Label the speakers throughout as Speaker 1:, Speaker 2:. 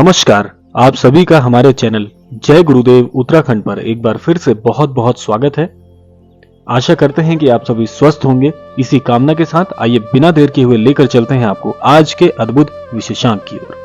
Speaker 1: नमस्कार, आप सभी का हमारे चैनल जय गुरुदेव उत्तराखंड पर एक बार फिर से बहुत बहुत स्वागत है। आशा करते हैं कि आप सभी स्वस्थ होंगे। इसी कामना के साथ आइए बिना देर किए हुए लेकर चलते हैं आपको आज के अद्भुत विशेषांक की ओर।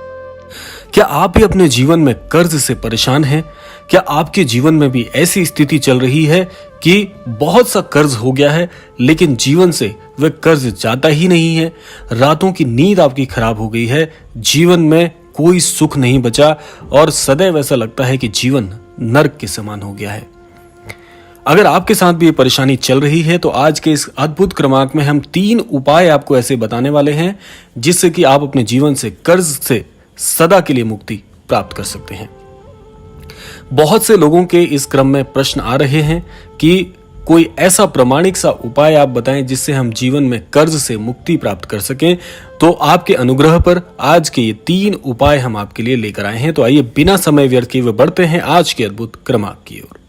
Speaker 1: क्या आप भी अपने जीवन में कर्ज से परेशान हैं? क्या आपके जीवन में भी ऐसी स्थिति चल रही है कि बहुत सा कर्ज हो गया है लेकिन जीवन से वह कर्ज जाता ही नहीं है? रातों की नींद आपकी खराब हो गई है, जीवन में कोई सुख नहीं बचा और सदैव ऐसा लगता है कि जीवन नर्क के समान हो गया है। अगर आपके साथ भी ये परेशानी चल रही है तो आज के इस अद्भुत क्रमांक में हम 3 उपाय आपको ऐसे बताने वाले हैं जिससे कि आप अपने जीवन से कर्ज से सदा के लिए मुक्ति प्राप्त कर सकते हैं। बहुत से लोगों के इस क्रम में प्रश्न आ रहे हैं कि कोई ऐसा प्रामाणिक सा उपाय आप बताएं जिससे हम जीवन में कर्ज से मुक्ति प्राप्त कर सकें। तो आपके अनुग्रह पर आज के ये 3 उपाय हम आपके लिए लेकर आए हैं। तो आइए बिना समय व्यर्थ किए हुए बढ़ते हैं आज के अद्भुत क्रमांक की ओर।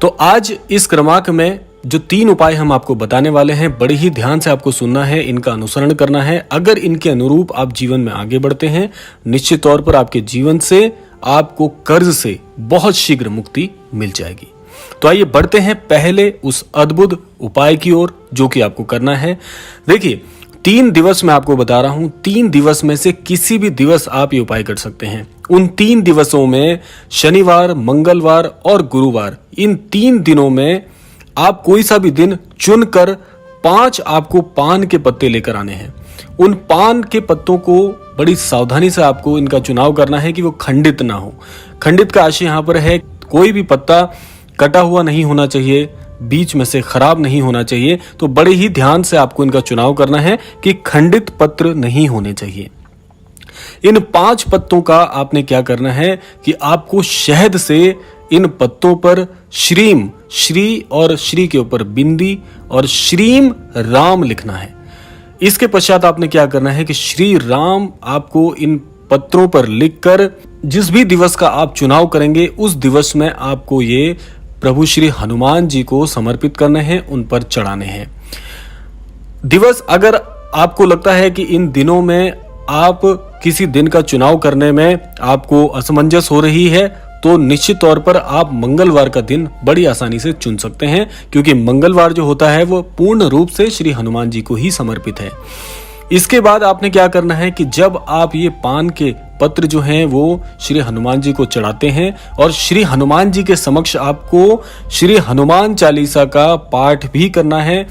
Speaker 1: तो आज इस क्रमांक में जो 3 उपाय हम आपको बताने वाले हैं, बड़े ही ध्यान से आपको सुनना है, इनका अनुसरण करना है। अगर इनके अनुरूप आप जीवन में आगे बढ़ते हैं, निश्चित तौर पर आपके जीवन से आपको कर्ज से बहुत शीघ्र मुक्ति मिल जाएगी। तो आइए बढ़ते हैं पहले उस अद्भुत उपाय की ओर जो कि आपको करना है। देखिए, 3 दिवस मैं आपको बता रहा हूं, 3 दिवस में से किसी भी दिवस आप ये उपाय कर सकते हैं। उन 3 दिवसों में शनिवार, मंगलवार और गुरुवार, इन 3 दिनों में आप कोई सा भी दिन चुनकर 5 आपको पान के पत्ते लेकर आने हैं। उन पान के पत्तों को बड़ी सावधानी से आपको इनका चुनाव करना है कि वो खंडित ना हो। खंडित का आशय यहां पर है कोई भी पत्ता कटा हुआ नहीं होना चाहिए, बीच में से खराब नहीं होना चाहिए। तो बड़े ही ध्यान से आपको इनका चुनाव करना है कि खंडित पत्र नहीं होने चाहिए। इन 5 पत्तों का आपने क्या करना है कि आपको शहद से इन पत्तों पर श्रीम, श्री और श्री के ऊपर बिंदी और श्रीम राम लिखना है। इसके पश्चात आपने क्या करना है कि श्री राम आपको इन पत्रों पर लिखकर जिस भी दिवस का आप चुनाव करेंगे उस दिवस में आपको ये प्रभु श्री हनुमान जी को समर्पित करने हैं, उन पर चढ़ाने हैं। दिवस अगर आपको लगता है कि इन दिनों में आप किसी दिन का चुनाव करने में आपको असमंजस हो रही है तो निश्चित तौर पर आप मंगलवार का दिन बड़ी आसानी से चुन सकते हैं, क्योंकि मंगलवार जो होता है वो पूर्ण रूप से श्री हनुमान जी को ही समर्पित है। इसके बाद आपने क्या करना है कि जब आप ये पान के पत्र जो हैं वो श्री हनुमान जी को चढ़ाते हैं और श्री हनुमान जी के समक्ष आपको श्री हनुमान चालीसा का पाठ भी करना है।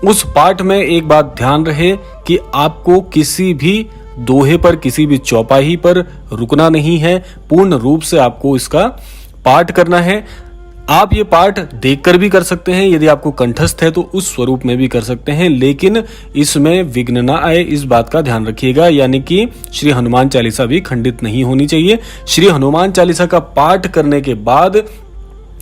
Speaker 1: उस पाठ में एक बात ध्यान रहे कि आपको किसी भी दोहे पर, किसी भी चौपाई पर रुकना नहीं है। पूर्ण रूप से आपको इसका पाठ करना है। आप ये पाठ देखकर भी कर सकते हैं, यदि आपको कंठस्थ है तो उस स्वरूप में भी कर सकते हैं, लेकिन इसमें विघ्न ना आए इस बात का ध्यान रखिएगा। यानी कि श्री हनुमान चालीसा भी खंडित नहीं होनी चाहिए। श्री हनुमान चालीसा का पाठ करने के बाद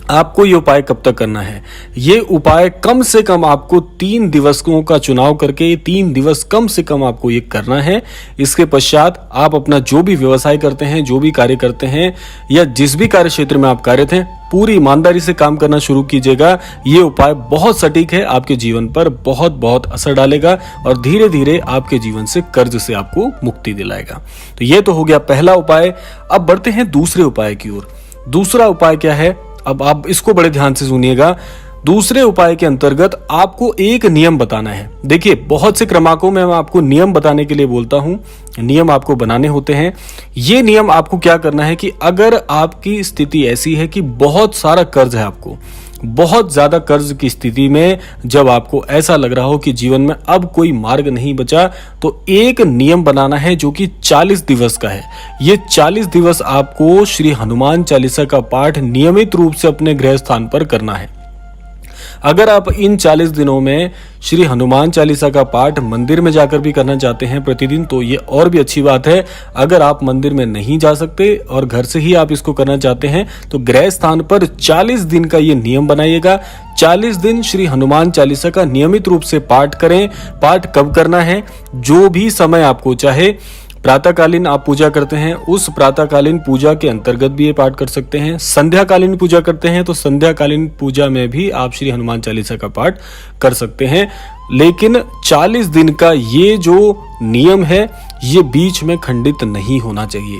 Speaker 1: आपको ये उपाय कब तक करना है? ये उपाय कम से कम आपको 3 दिवसों का चुनाव करके 3 दिवस कम से कम आपको ये करना है। इसके पश्चात आप अपना जो भी व्यवसाय करते हैं, जो भी कार्य करते हैं या जिस भी कार्य क्षेत्र में आप कार्यरत हैं, पूरी ईमानदारी से काम करना शुरू कीजिएगा। ये उपाय बहुत सटीक है, आपके जीवन पर बहुत बहुत असर डालेगा और धीरे धीरे आपके जीवन से कर्ज से आपको मुक्ति दिलाएगा। तो ये तो हो गया पहला उपाय। अब बढ़ते हैं दूसरे उपाय की ओर। दूसरा उपाय क्या है? अब आप इसको बड़े ध्यान से सुनिएगा। दूसरे उपाय के अंतर्गत आपको एक नियम बताना है। देखिए, बहुत से क्रमांकों में मैं आपको नियम बताने के लिए बोलता हूं, नियम आपको बनाने होते हैं। ये नियम आपको क्या करना है कि अगर आपकी स्थिति ऐसी है कि बहुत सारा कर्ज है, आपको बहुत ज्यादा कर्ज की स्थिति में जब आपको ऐसा लग रहा हो कि जीवन में अब कोई मार्ग नहीं बचा, तो एक नियम बनाना है जो कि 40 दिवस का है। ये 40 दिवस आपको श्री हनुमान चालीसा का पाठ नियमित रूप से अपने गृह स्थान पर करना है। अगर आप इन 40 दिनों में श्री हनुमान चालीसा का पाठ मंदिर में जाकर भी करना चाहते हैं प्रतिदिन, तो ये और भी अच्छी बात है। अगर आप मंदिर में नहीं जा सकते और घर से ही आप इसको करना चाहते हैं तो गृह स्थान पर 40 दिन का ये नियम बनाइएगा। 40 दिन श्री हनुमान चालीसा का नियमित रूप से पाठ करें। पाठ कब करना है? जो भी समय आपको चाहे। प्रातःकालीन आप पूजा करते हैं, उस प्रातःकालीन पूजा के अंतर्गत भी ये पाठ कर सकते हैं। संध्याकालीन पूजा करते हैं तो संध्याकालीन पूजा में भी आप श्री हनुमान चालीसा का पाठ कर सकते हैं। लेकिन 40 दिन का ये जो नियम है ये बीच में खंडित नहीं होना चाहिए।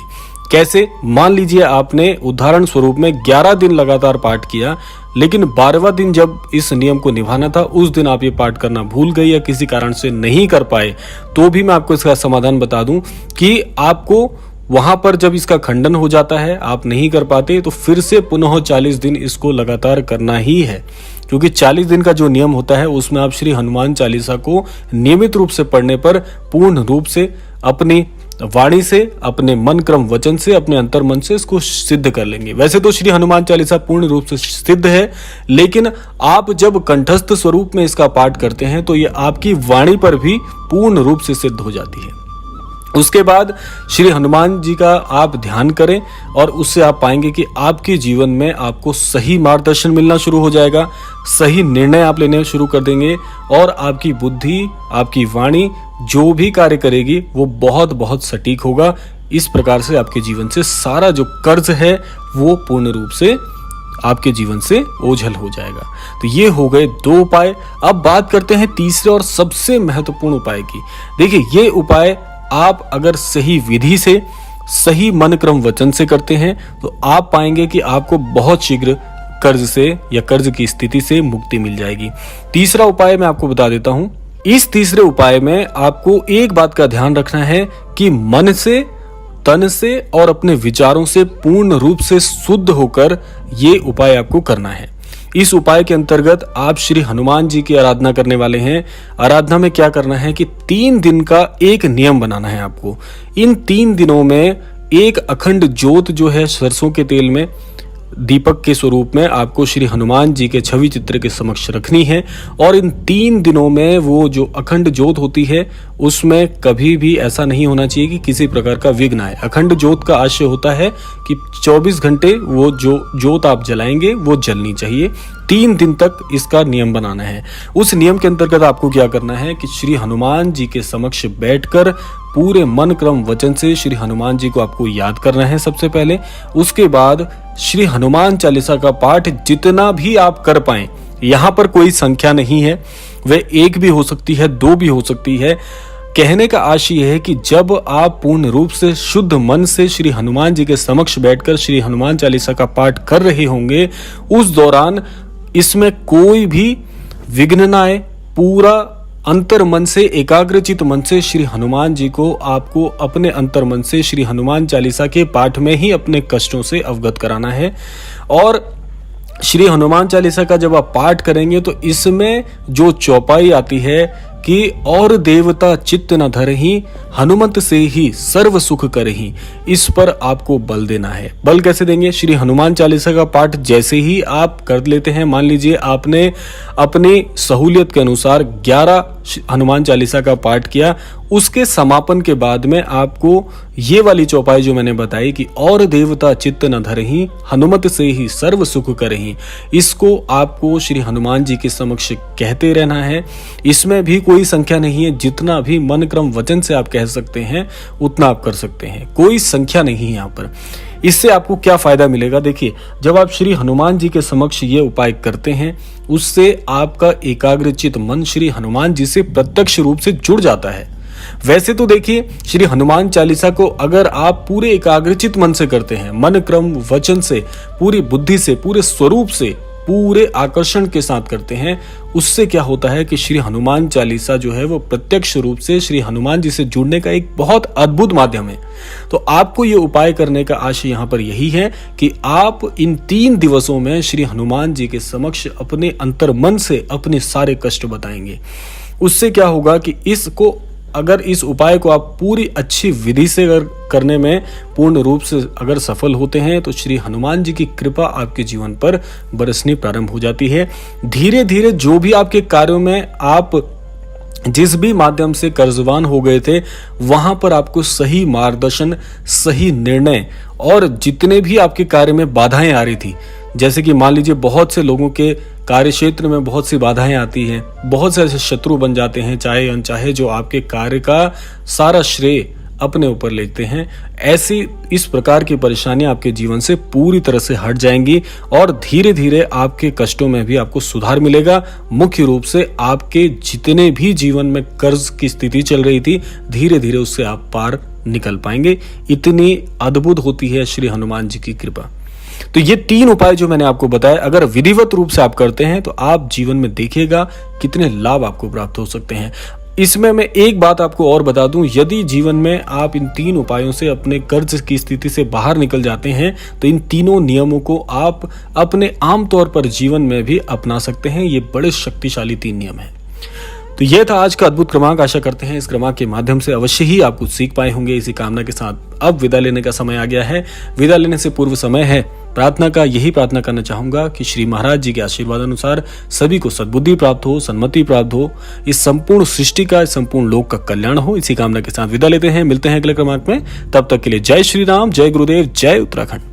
Speaker 1: कैसे? मान लीजिए आपने उदाहरण स्वरूप में 11 दिन लगातार पाठ किया, लेकिन 12वां दिन जब इस नियम को निभाना था उस दिन आप ये पाठ करना भूल गए या किसी कारण से नहीं कर पाए, तो भी मैं आपको इसका समाधान बता दूं कि आपको वहां पर जब इसका खंडन हो जाता है, आप नहीं कर पाते, तो फिर से पुनः 40 दिन इसको लगातार करना ही है। क्योंकि 40 दिन का जो नियम होता है उसमें आप श्री हनुमान चालीसा को नियमित रूप से पढ़ने पर पूर्ण रूप से अपनी वाणी से, अपने मन क्रम वचन से, अपने अंतर मन से इसको सिद्ध कर लेंगे। वैसे तो श्री हनुमान चालीसा पूर्ण रूप से सिद्ध है, लेकिन आप जब कंठस्थ स्वरूप में इसका पाठ करते हैं तो ये आपकी वाणी पर भी पूर्ण रूप से सिद्ध हो जाती है। उसके बाद श्री हनुमान जी का आप ध्यान करें और उससे आप पाएंगे कि आपके जीवन में आपको सही मार्गदर्शन मिलना शुरू हो जाएगा, सही निर्णय आप लेने शुरू कर देंगे और आपकी बुद्धि, आपकी वाणी जो भी कार्य करेगी वो बहुत बहुत सटीक होगा। इस प्रकार से आपके जीवन से सारा जो कर्ज है वो पूर्ण रूप से आपके जीवन से ओझल हो जाएगा। तो ये हो गए 2 उपाय। अब बात करते हैं तीसरे और सबसे महत्वपूर्ण उपाय की। देखिए, ये उपाय आप अगर सही विधि से, सही मन क्रम वचन से करते हैं तो आप पाएंगे कि आपको बहुत शीघ्र कर्ज से या कर्ज की स्थिति से मुक्ति मिल जाएगी। तीसरा उपाय मैं आपको बता देता हूं। इस तीसरे उपाय में आपको एक बात का ध्यान रखना है कि मन से, तन से और अपने विचारों से पूर्ण रूप से शुद्ध होकर ये उपाय आपको करना है। इस उपाय के अंतर्गत आप श्री हनुमान जी की आराधना करने वाले हैं। आराधना में क्या करना है कि 3 दिन का एक नियम बनाना है आपको। इन 3 दिनों में एक अखंड ज्योत जो है सरसों के तेल में दीपक के स्वरूप में आपको श्री हनुमान जी के छवि चित्र के समक्ष रखनी है और इन 3 दिनों में वो जो अखंड ज्योत होती है उसमें कभी भी ऐसा नहीं होना चाहिए कि किसी प्रकार का विघ्न आए। अखंड ज्योत का आशय होता है कि 24 घंटे वो जो ज्योत आप जलाएंगे वो जलनी चाहिए। 3 दिन तक इसका नियम बनाना है। उस नियम के अंतर्गत आपको क्या करना है कि श्री हनुमान जी के समक्ष बैठकर पूरे मन क्रम वचन से श्री हनुमान जी को आपको याद करना है सबसे पहले। उसके बाद श्री हनुमान चालीसा का पाठ जितना भी आप कर पाएं, यहां पर कोई संख्या नहीं है, वह 1 भी हो सकती है, 2 भी हो सकती है। कहने का आशय है कि जब आप पूर्ण रूप से शुद्ध मन से श्री हनुमान जी के समक्ष बैठकर श्री हनुमान चालीसा का पाठ कर रहे होंगे, उस दौरान इसमें कोई भी विघ्न न आए। पूरा अंतर मन से, एकाग्रचित मन से श्री हनुमान जी को आपको अपने अंतर मन से श्री हनुमान चालीसा के पाठ में ही अपने कष्टों से अवगत कराना है। और श्री हनुमान चालीसा का जब आप पाठ करेंगे तो इसमें जो चौपाई आती है कि और देवता चित्त न धरहि, हनुमत से ही सर्व सुख करहि, इस पर आपको बल देना है। बल कैसे देंगे? श्री हनुमान चालीसा का पाठ जैसे ही आप कर लेते हैं, मान लीजिए आपने अपनी सहूलियत के अनुसार 11 हनुमान चालीसा का पाठ किया, उसके समापन के बाद में आपको ये वाली चौपाई जो मैंने बताई कि और देवता चित्त न धरहि, हनुमत से ही सर्व सुख करहि, इसको आपको श्री हनुमान जी के समक्ष कहते रहना है। इसमें भी कोई संख्या नहीं है, जितना भी मन क्रम वचन से आप कह सकते हैं उतना आप कर सकते हैं, कोई संख्या नहीं है यहाँ पर। इससे आपको क्या फायदा मिलेगा? देखिए, जब आप श्री हनुमान जी के समक्ष ये उपाय करते हैं, उससे आपका एकाग्रचित मन श्री हनुमान जी से प्रत्यक्ष रूप से जुड़ जाता है। वैसे तो देखिए, श्री हनुमान चालीसा को अगर आप पूरे एकाग्रचित मन से करते हैं, मन क्रम वचन से, पूरी बुद्धि से, पूरे स्वरूप से, पूरे आकर्षण के साथ करते हैं, उससे क्या होता है कि श्री हनुमान चालीसा जो है वो प्रत्यक्ष रूप से श्री हनुमान जी से जुड़ने का एक बहुत अद्भुत माध्यम है। तो आपको ये उपाय करने का आशय यहाँ पर यही है कि आप इन 3 दिवसों में श्री हनुमान जी के समक्ष अपने अंतर मन से अपने सारे कष्ट बताएंगे। उससे क्या होगा कि इसको, अगर इस उपाय को आप पूरी अच्छी विधि से अगर करने में पूर्ण रूप से अगर सफल होते हैं तो श्री हनुमान जी की कृपा आपके जीवन पर बरसनी प्रारंभ हो जाती है। धीरे धीरे जो भी आपके कार्यों में आप जिस भी माध्यम से कर्जवान हो गए थे, वहां पर आपको सही मार्गदर्शन, सही निर्णय और जितने भी आपके कार्य में बाधाएं आ रही थी, जैसे कि मान लीजिए बहुत से लोगों के कार्य क्षेत्र में बहुत सी बाधाएं आती हैं, बहुत से ऐसे शत्रु बन जाते हैं चाहे अनचाहे, जो आपके कार्य का सारा श्रेय अपने ऊपर लेते हैं, ऐसी इस प्रकार की परेशानियां आपके जीवन से पूरी तरह से हट जाएंगी और धीरे धीरे आपके कष्टों में भी आपको सुधार मिलेगा। मुख्य रूप से आपके जितने भी जीवन में कर्ज की स्थिति चल रही थी, धीरे धीरे उससे आप पार निकल पाएंगे। इतनी अद्भुत होती है श्री हनुमान जी की कृपा। तो ये 3 उपाय जो मैंने आपको बताए, अगर विधिवत रूप से आप करते हैं तो आप जीवन में देखिएगा कितने लाभ आपको प्राप्त हो सकते हैं। इसमें मैं एक बात आपको और बता दूं, यदि जीवन में आप इन 3 उपायों से अपने कर्ज की स्थिति से बाहर निकल जाते हैं तो इन तीनों नियमों को आप अपने आम तौर पर जीवन में भी अपना सकते हैं। ये बड़े शक्तिशाली 3 नियम हैं। तो यह था आज का अद्भुत क्रमांक। आशा करते हैं इस क्रमांक के माध्यम से अवश्य ही आप कुछ सीख पाए होंगे। इसी कामना के साथ अब विदा लेने का समय आ गया है। विदा लेने से पूर्व समय है प्रार्थना का। यही प्रार्थना करना चाहूंगा कि श्री महाराज जी के आशीर्वाद अनुसार सभी को सद्बुद्धि प्राप्त हो, सन्मति प्राप्त हो, इस संपूर्ण सृष्टि का, इस संपूर्ण लोक का कल्याण हो। इसी कामना के साथ विदा लेते हैं। मिलते हैं अगले क्रमांक में। तब तक के लिए जय श्री राम, जय गुरुदेव, जय उत्तराखंड।